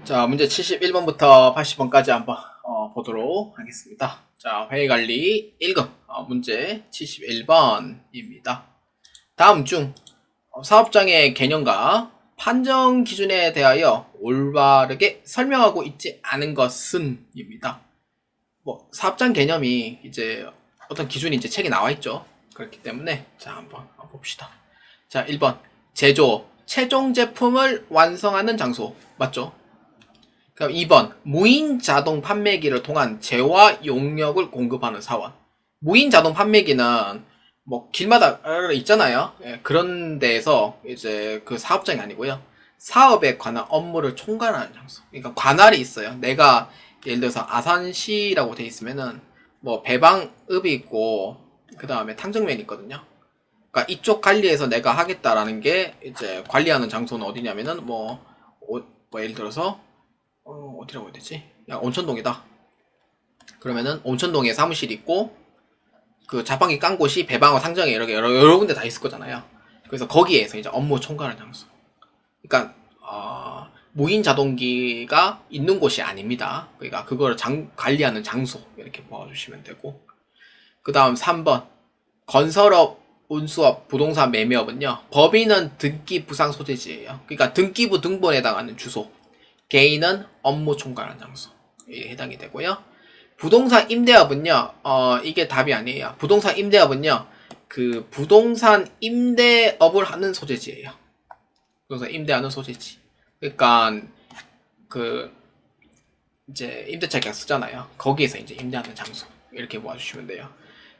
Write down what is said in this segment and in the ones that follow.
자, 문제 71번부터 80번까지 한번 보도록 하겠습니다. 자, 회의관리 1급 문제 71번입니다. 다음 중 사업장의 개념과 판정 기준에 대하여 올바르게 설명하고 있지 않은 것은 입니다. 사업장 개념이 이제 어떤 기준이 이제 책에 나와 있죠. 그렇기 때문에 자, 한번 봅시다. 자, 1번 제조, 최종 제품을 완성하는 장소 맞죠? 그럼 2번 무인 자동 판매기를 통한 재화 용역을 공급하는 사원. 무인 자동 판매기는 뭐 길마다 있잖아요. 예, 그런 데에서 이제 그 사업장이 아니고요. 사업에 관한 업무를 총괄하는 장소. 그러니까 관할이 있어요. 내가 예를 들어서 아산시라고 돼 있으면은 뭐 배방읍이 있고 그 다음에 탕정면이 있거든요. 그러니까 이쪽 관리해서 내가 하겠다라는 게 이제 관리하는 장소는 어디냐면은 뭐 예를 들어서 어디라고 해야 되지? 야, 온천동이다. 그러면은 온천동에 사무실이 있고 그 자판기 깐 곳이 배방어 상정에 이렇게 여러 군데 다 있을 거잖아요. 그래서 거기에서 이제 업무 총괄하는 장소. 그러니까 무인 자동기가 있는 곳이 아닙니다. 그러니까 그걸 관리하는 장소 이렇게 보아주시면 되고 그 다음 3번 건설업, 운수업, 부동산 매매업은요. 법인은 등기 부상 소재지예요. 그러니까 등기부 등본에 해당하는 주소. 개인은 업무 총괄하는 장소에 해당이 되고요. 부동산 임대업은요, 이게 답이 아니에요. 부동산 임대업은요, 그 부동산 임대업을 하는 소재지예요. 부동산 임대하는 소재지. 그러니까 그 이제 임대차 계약 쓰잖아요. 거기에서 이제 임대하는 장소 이렇게 모아주시면 돼요.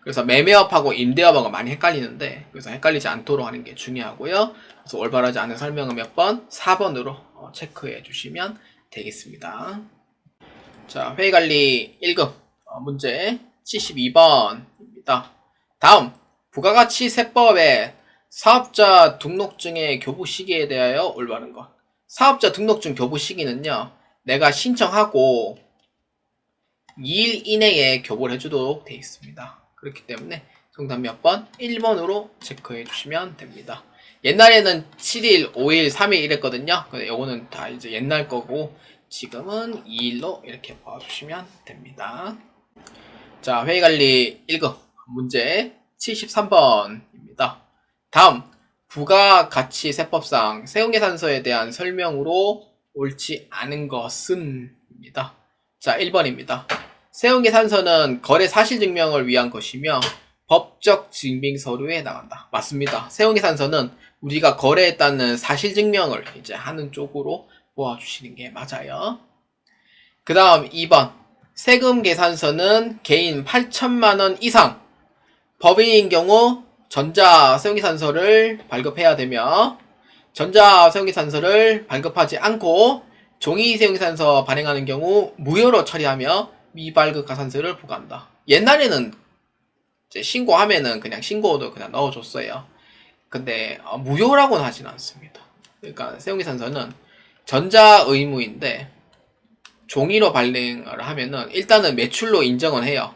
그래서 매매업하고 임대업하고 많이 헷갈리는데 그래서 헷갈리지 않도록 하는 게 중요하고요. 그래서 올바르지 않은 설명은 몇 번? 4번으로 체크해 주시면 되겠습니다. 자, 회의관리 1급 문제 72번입니다. 다음 부가가치 세법의 사업자 등록증의 교부 시기에 대하여 올바른 것. 사업자 등록증 교부 시기는요. 내가 신청하고 2일 이내에 교부를 해주도록 되어 있습니다. 그렇기 때문에 정답 몇 번? 1번으로 체크해 주시면 됩니다. 옛날에는 7일, 5일, 3일 이랬거든요. 근데 요거는 다 이제 옛날 거고 지금은 2일로 이렇게 봐주시면 됩니다. 자, 회의관리 1급 문제 73번입니다. 다음 부가가치세법상 세운계산서에 대한 설명으로 옳지 않은 것은 입니다. 자, 1번입니다. 세운계산서는 거래 사실증명을 위한 것이며 법적 증빙서류에 해당한다. 맞습니다. 세운계산서는 우리가 거래했다는 사실증명을 이제 하는 쪽으로 보아주시는 게 맞아요. 그 다음 2번 세금계산서는 개인 8천만원 이상 법인인 경우 전자세운계산서를 발급해야 되며 전자세운계산서를 발급하지 않고 종이세운계산서 발행하는 경우 무효로 처리하며 미발급 가산세를 부과한다. 옛날에는 이제 신고하면은 그냥 신고도 그냥 넣어줬어요. 근데 무효라고는 하진 않습니다. 그러니까 세운계산서는 전자의무인데 종이로 발행을 하면은 일단은 매출로 인정은 해요.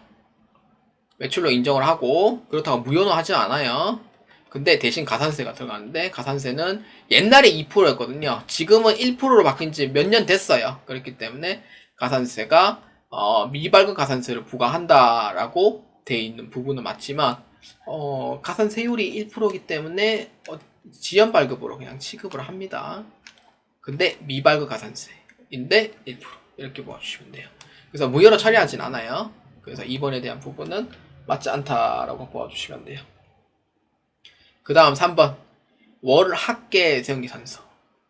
매출로 인정을 하고 그렇다고 무효는 하지 않아요. 근데 대신 가산세가 들어가는데 가산세는 옛날에 2%였거든요. 지금은 1%로 바뀐 지 몇 년 됐어요. 그렇기 때문에 가산세가 미발급 가산세를 부과한다라고 돼 있는 부분은 맞지만 가산세율이 1%이기 때문에 지연 발급으로 그냥 취급을 합니다. 근데 미발급 가산세인데 1% 이렇게 보아주시면 돼요. 그래서 무효로 처리하진 않아요. 그래서 2번에 대한 부분은 맞지 않다라고 보아주시면 돼요. 그 다음 3번 월합계 세운계산서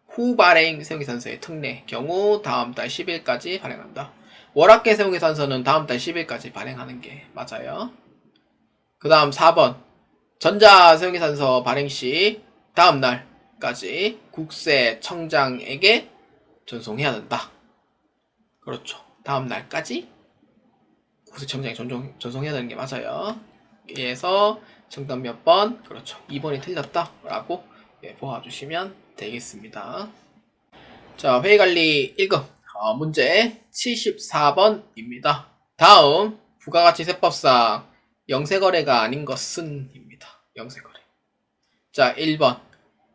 후발행 세운계산서의 특례 경우 다음 달 10일까지 발행한다. 월합계 세운계산서는 다음 달 10일까지 발행하는 게 맞아요. 그 다음 4번 전자세운계산서 발행 시 다음 날까지 국세청장에게 전송해야 된다. 그렇죠. 다음 날까지 국세청장에 전송해야 되는 게 맞아요. 그래서 정답 몇 번? 그렇죠. 2번이 틀렸다라고 보아주시면 되겠습니다. 자, 회의관리 1급 문제 74번입니다. 다음 부가가치세법상 영세거래가 아닌 것은 입니다. 영세거래. 자, 1번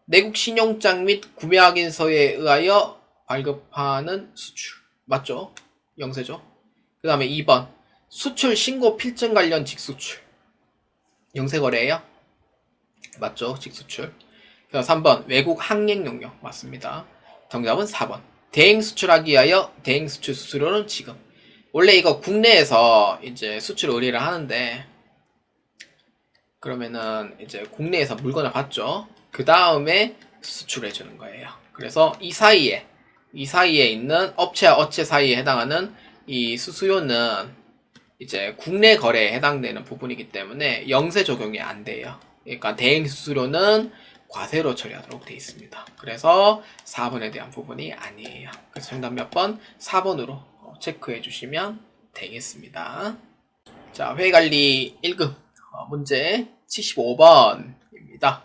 내국신용장 및 구매확인서에 의하여 발급하는 수출. 맞죠? 영세죠? 그 다음에 2번. 수출 신고 필증 관련 직수출. 영세거래예요? 맞죠? 직수출. 그래서 3번. 외국 항행 용역. 맞습니다. 정답은 4번. 대행 수출하기 위하여 대행 수출 수수료는 지급. 원래 이거 국내에서 이제 수출 의뢰를 하는데, 그러면은 이제 국내에서 물건을 받죠. 그 다음에 수출해 주는 거예요. 그래서 이 사이에 있는 업체와 업체 사이에 해당하는 이 수수료는 이제 국내 거래에 해당되는 부분이기 때문에 영세 적용이 안 돼요. 그러니까 대행 수수료는 과세로 처리하도록 되어 있습니다. 그래서 4번에 대한 부분이 아니에요. 그래서 정답 몇 번? 4번으로 체크해 주시면 되겠습니다. 자, 회계관리 1급 문제 75번입니다.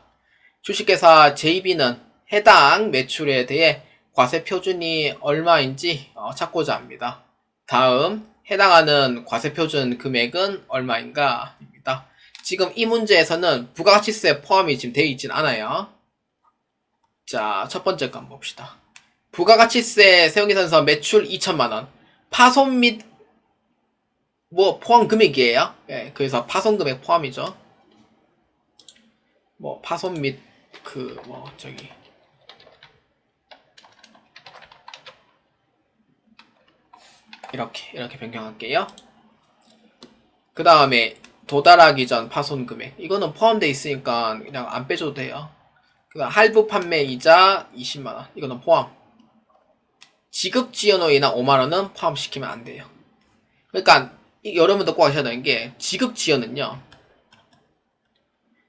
주식회사 JB는 해당 매출에 대해 과세 표준이 얼마인지 찾고자 합니다. 다음 해당하는 과세 표준 금액은 얼마인가? 입니다. 지금 이 문제에서는 부가가치세 포함이 지금 되어 있진 않아요. 자, 첫 번째 거 한번 봅시다. 부가가치세 세용계산서 매출 2천만원. 파손 및 포함 금액이에요. 예, 그래서 파손 금액 포함이죠. 파손 및 이렇게 변경할게요. 그 다음에 도달하기 전 파손 금액. 이거는 포함되어 있으니까 그냥 안 빼줘도 돼요. 그 다음 할부 판매 이자 20만원. 이거는 포함. 지급 지연으로 인한 5만원은 포함시키면 안 돼요. 그러니까 여러분도 꼭 아셔야 되는 게 지급 지연은요.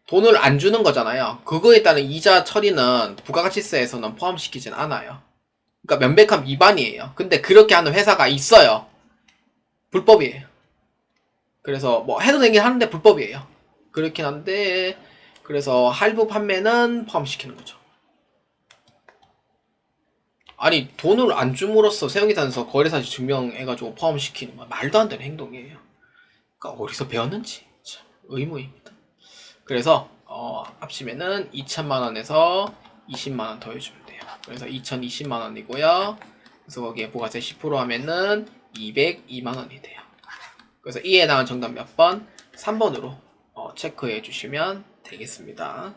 돈을 안 주는 거잖아요. 그거에 따른 이자 처리는 부가가치세에서는 포함시키진 않아요. 그러니까 명백한 위반이에요. 근데 그렇게 하는 회사가 있어요. 불법이에요. 그래서 해도 되긴 하는데 불법이에요. 그렇긴 한데 그래서 할부 판매는 포함시키는 거죠. 아니 돈을 안 줌으로써 세용계산서 거래사실 증명해가지고 포함시키는 건 말도 안 되는 행동이에요. 그러니까 어디서 배웠는지 참 의무입니다. 그래서 합치면은 2천만원에서 20만원 더해주면 돼요. 그래서 2020만원이고요. 그래서 거기에 부가세 10% 하면은 202만원이 돼요. 그래서 이에 해당하는 정답 몇 번? 3번으로 체크해 주시면 되겠습니다.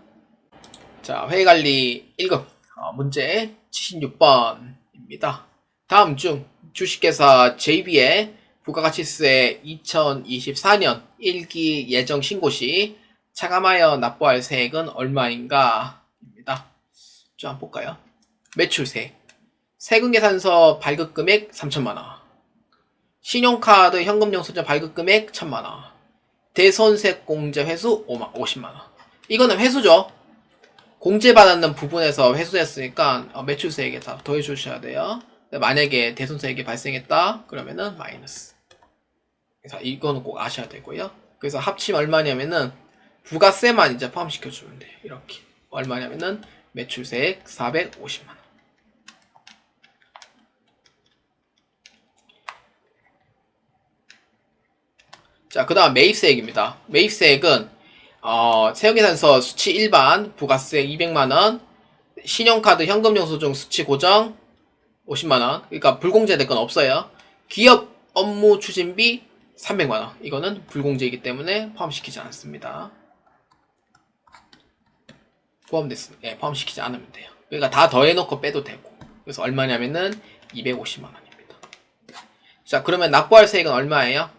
자, 회계관리 1급 문제 76번입니다. 다음 중 주식회사 JB의 부가가치세 2024년 1기 예정 신고 시 차감하여 납부할 세액은 얼마인가? 입니다. 좀 한번 볼까요? 매출세액. 세금계산서 발급금액 3천만원. 신용카드 현금영수증 발급금액 1,000만원. 대손색 공제 회수 50만원. 이거는 회수죠. 공제받았는 부분에서 회수했으니까 매출세액에 다 더해주셔야 돼요. 만약에 대손세액이 발생했다 그러면은 마이너스. 그래서 이거는 꼭 아셔야 되고요. 그래서 합치면 얼마냐면은 부가세만 이제 포함시켜주면 돼요. 이렇게 얼마냐면은 매출세액 450만원. 자, 그 다음 매입세액입니다. 매입세액은 세용계산서 수치 일반 부가세 200만원, 신용카드 현금영수증 수치 고정 50만원. 그러니까 불공제될 건 없어요. 기업 업무 추진비 300만원. 이거는 불공제이기 때문에 포함시키지 않습니다. 포함시키지 않으면 돼요. 그러니까 다 더해놓고 빼도 되고. 그래서 얼마냐면은 250만원입니다. 자, 그러면 납부할 세액은 얼마예요?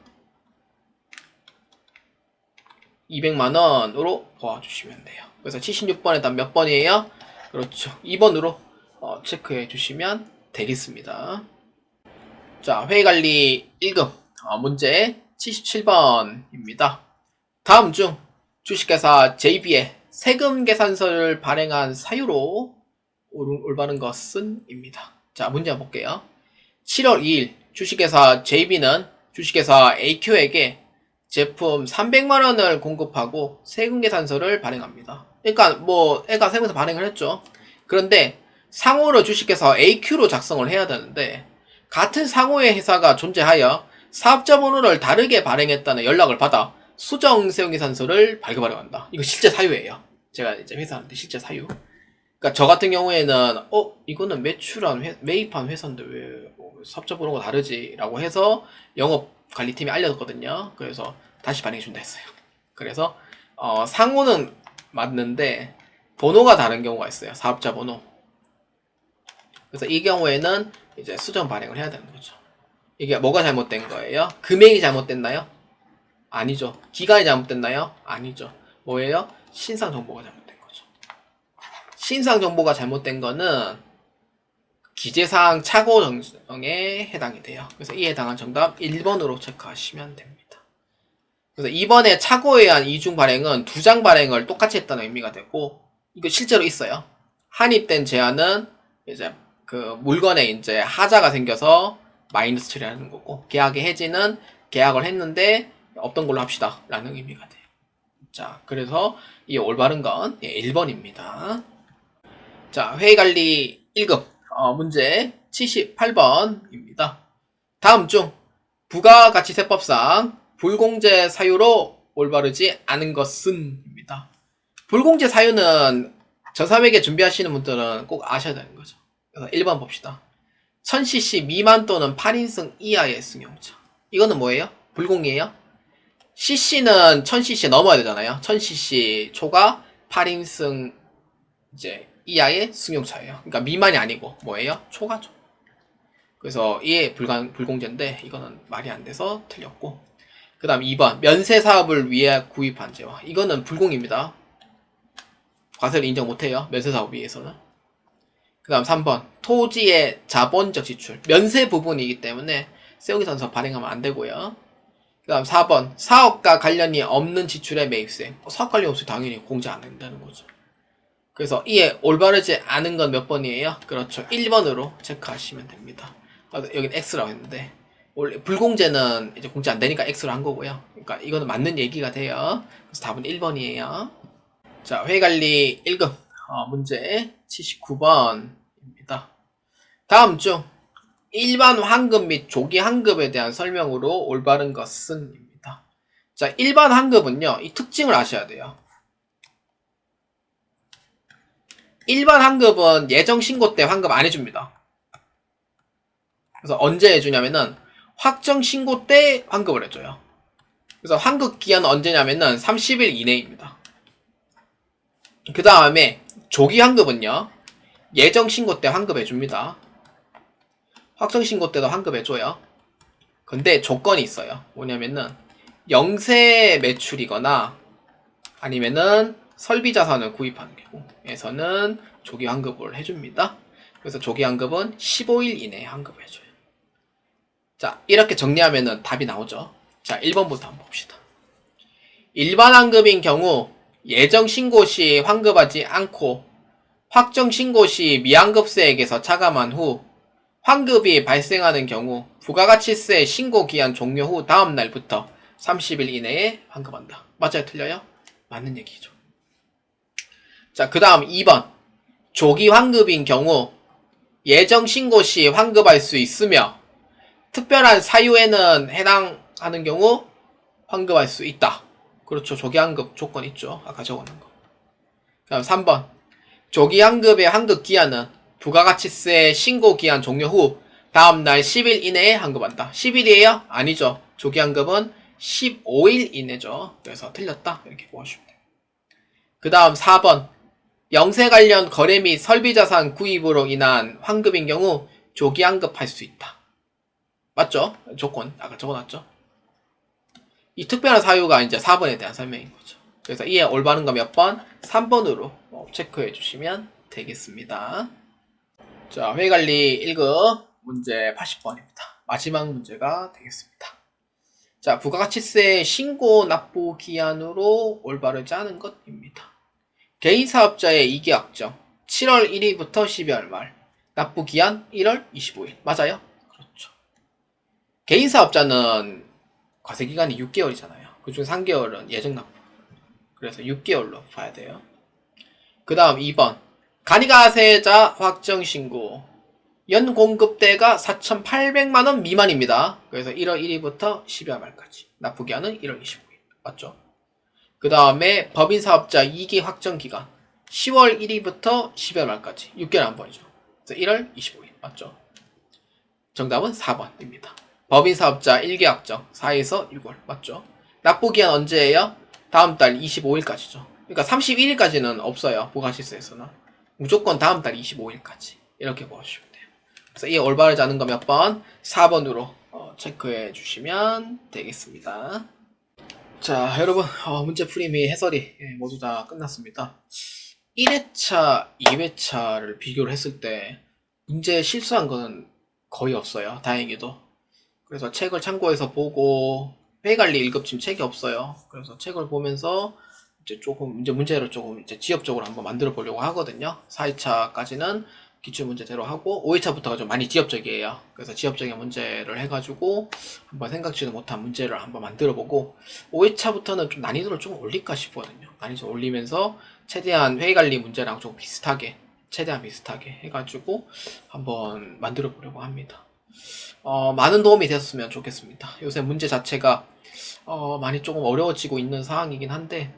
200만원으로 보아주시면 돼요. 그래서 76번에 몇 번이에요? 그렇죠. 2번으로 체크해 주시면 되겠습니다. 자, 회계관리 1급 문제 77번입니다. 다음 중 주식회사 JB의 세금 계산서를 발행한 사유로 올바른 것은? 입니다. 자, 문제 한번 볼게요. 7월 2일 주식회사 JB는 주식회사 AQ에게 제품 300만원을 공급하고 세금계산서를 발행합니다. 그러니까 애가 세금계산서 발행을 했죠. 그런데 상호를 주식회사 AQ로 작성을 해야 되는데 같은 상호의 회사가 존재하여 사업자 번호를 다르게 발행했다는 연락을 받아 수정 세금계산서를 발급하려고 한다. 이거 실제 사유예요. 제가 이제 회사한테 실제 사유. 그러니까 저 같은 경우에는 이거는 매입한 회사인데 왜뭐 사업자 번호가 다르지라고 해서 영업 관리팀이 알려줬거든요. 그래서 다시 발행해 준다 했어요. 그래서 상호는 맞는데 번호가 다른 경우가 있어요. 사업자 번호. 그래서 이 경우에는 이제 수정 발행을 해야 되는 거죠. 이게 뭐가 잘못된 거예요? 금액이 잘못됐나요? 아니죠. 기간이 잘못됐나요? 아니죠. 뭐예요? 신상 정보가 잘못된 거죠. 신상 정보가 잘못된 거는 기재사항 착오 정정에 해당이 돼요. 그래서 이에 해당한 정답 1번으로 체크하시면 됩니다. 그래서 이번에 착오에 의한 이중 발행은 2장 발행을 똑같이 했다는 의미가 되고, 이거 실제로 있어요. 한입된 제한은 이제 그 물건에 이제 하자가 생겨서 마이너스 처리하는 거고, 계약의 해지는 계약을 했는데 없던 걸로 합시다 라는 의미가 돼요. 자, 그래서 이 올바른 건 1번입니다. 자, 회의관리 1급 문제 78번입니다. 다음 중 부가가치세법상 불공제 사유로 올바르지 않은 것은 입니다. 불공제 사유는 저300에 준비하시는 분들은 꼭 아셔야 되는 거죠. 그래서 1번 봅시다. 1000cc 미만 또는 8인승 이하의 승용차. 이거는 뭐예요? 불공이에요? cc는 1000cc 넘어야 되잖아요. 1000cc 초과 8인승 이제 이하의 승용차예요. 그러니까 미만이 아니고 뭐예요? 초과죠. 그래서 이게 불공제인데 이거는 말이 안 돼서 틀렸고, 그 다음 2번 면세 사업을 위해 구입한 재화. 이거는 불공입니다. 과세를 인정 못해요. 면세 사업 위해서는. 그 다음 3번 토지의 자본적 지출. 면세 부분이기 때문에 세우기선서 발행하면 안 되고요. 그 다음 4번 사업과 관련이 없는 지출의 매입세. 사업 관련이 없으면 당연히 공제 안 된다는 거죠. 그래서 이에 올바르지 않은 건 몇 번이에요? 그렇죠. 1번으로 체크하시면 됩니다. 여긴 X라고 했는데 원래 불공제는 이제 공제 안 되니까 X로 한 거고요. 그러니까 이거는 맞는 얘기가 돼요. 그래서 답은 1번이에요. 자, 회의관리 1급 문제 79번입니다. 다음 중 일반 환급 및 조기 환급에 대한 설명으로 올바른 것은 입니다. 자, 일반 환급은요, 이 특징을 아셔야 돼요. 일반 환급은 예정 신고 때 환급 안 해줍니다. 그래서 언제 해주냐면은 확정 신고 때 환급을 해줘요. 그래서 환급 기한은 언제냐면은 30일 이내입니다. 그 다음에 조기 환급은요, 예정 신고 때 환급해줍니다. 확정 신고 때도 환급해줘요. 근데 조건이 있어요. 뭐냐면은 영세 매출이거나 아니면은 설비 자산을 구입하는 경우에서는 조기 환급을 해줍니다. 그래서 조기 환급은 15일 이내에 환급해줘요. 자, 이렇게 정리하면은 답이 나오죠. 자, 1번부터 한번 봅시다. 일반 환급인 경우 예정 신고 시 환급하지 않고 확정 신고 시 미환급세액에서 차감한 후 환급이 발생하는 경우 부가가치세 신고 기한 종료 후 다음 날부터 30일 이내에 환급한다. 맞아요? 틀려요? 맞는 얘기죠. 자, 그 다음 2번 조기 환급인 경우 예정 신고 시 환급할 수 있으며 특별한 사유에는 해당하는 경우 환급할 수 있다. 그렇죠. 조기 환급 조건 있죠. 아까 적어놓은 거. 그 다음 3번 조기 환급의 환급 기한은 부가가치세 신고 기한 종료 후 다음날 10일 이내에 환급한다. 10일이에요? 아니죠. 조기 환급은 15일 이내죠. 그래서 틀렸다. 이렇게 보시면 돼요. 그 다음 4번 영세 관련 거래 및 설비자산 구입으로 인한 환급인 경우 조기 환급할 수 있다. 맞죠? 조건 아까 적어놨죠? 이 특별한 사유가 이제 4번에 대한 설명인 거죠. 그래서 이에 올바른 거 몇 번? 3번으로 체크해 주시면 되겠습니다. 자, 회의관리 1급 문제 80번입니다. 마지막 문제가 되겠습니다. 자, 부가가치세 신고 납부 기한으로 올바르지 않은 것입니다. 개인사업자의 이계약정 7월 1일부터 12월 말 납부 기한 1월 25일 맞아요? 그렇죠. 개인사업자는 과세기간이 6개월이잖아요. 그중 3개월은 예정납부. 그래서 6개월로 봐야 돼요. 그 다음 2번 간이가세자 확정신고 연공급대가 4,800만원 미만입니다. 그래서 1월 1일부터 12월 말까지 납부기한은 1월 25일 맞죠? 그 다음에 법인사업자 2기 확정기간 10월 1일부터 12월 말까지 6개월 한 번이죠. 그래서 1월 25일 맞죠? 정답은 4번입니다. 법인 사업자 1개 확정 4에서 6월 맞죠? 납부기한 언제예요? 다음 달 25일까지죠. 그러니까 31일까지는 없어요. 부가시세에서는. 무조건 다음 달 25일까지 이렇게 보시면 돼요. 그래서 이 올바르지 않은 거 몇 번? 4번으로 체크해 주시면 되겠습니다. 자, 여러분 문제 풀이 및 해설이 모두 다 끝났습니다. 1회차, 2회차를 비교를 했을 때 문제 실수한 거는 거의 없어요. 다행히도. 그래서 책을 참고해서 보고 회의관리 1급 지금 책이 없어요. 그래서 책을 보면서 이제 조금 문제를 조금 이제 지엽적으로 한번 만들어 보려고 하거든요. 4회차까지는 기출문제대로 하고 5회차부터가 좀 많이 지엽적이에요. 그래서 지엽적인 문제를 해가지고 한번 생각지도 못한 문제를 한번 만들어 보고 5회차부터는 좀 난이도를 좀 올릴까 싶거든요. 난이도 좀 올리면서 최대한 회의관리 문제랑 좀 비슷하게 최대한 비슷하게 해가지고 한번 만들어 보려고 합니다. 많은 도움이 되었으면 좋겠습니다. 요새 문제 자체가 많이 조금 어려워지고 있는 상황이긴 한데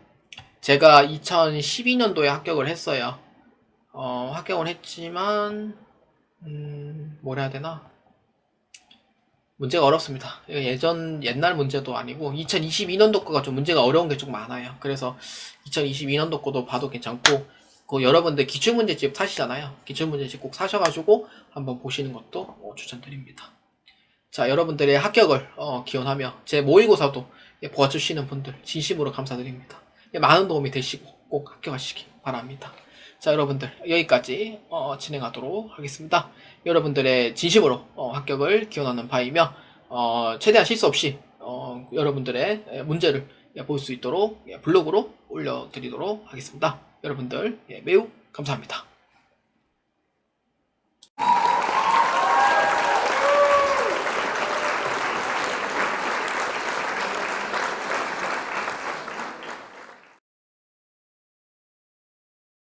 제가 2012년도에 합격을 했어요. 합격을 했지만 뭘 해야 되나? 문제가 어렵습니다. 옛날 문제도 아니고 2022년도 거가 좀 문제가 어려운 게 좀 많아요. 그래서 2022년도 거도 봐도 괜찮고 그 여러분들 기출문제집 사시잖아요. 기출문제집 꼭 사셔가지고 한번 보시는 것도 추천드립니다. 자, 여러분들의 합격을 기원하며 제 모의고사도 보아주시는 분들 진심으로 감사드립니다. 많은 도움이 되시고 꼭 합격하시기 바랍니다. 자, 여러분들 여기까지 진행하도록 하겠습니다. 여러분들의 진심으로 합격을 기원하는 바이며 최대한 실수 없이 여러분들의 문제를 볼 수 있도록 블로그로 올려드리도록 하겠습니다. 여러분들 매우 감사합니다.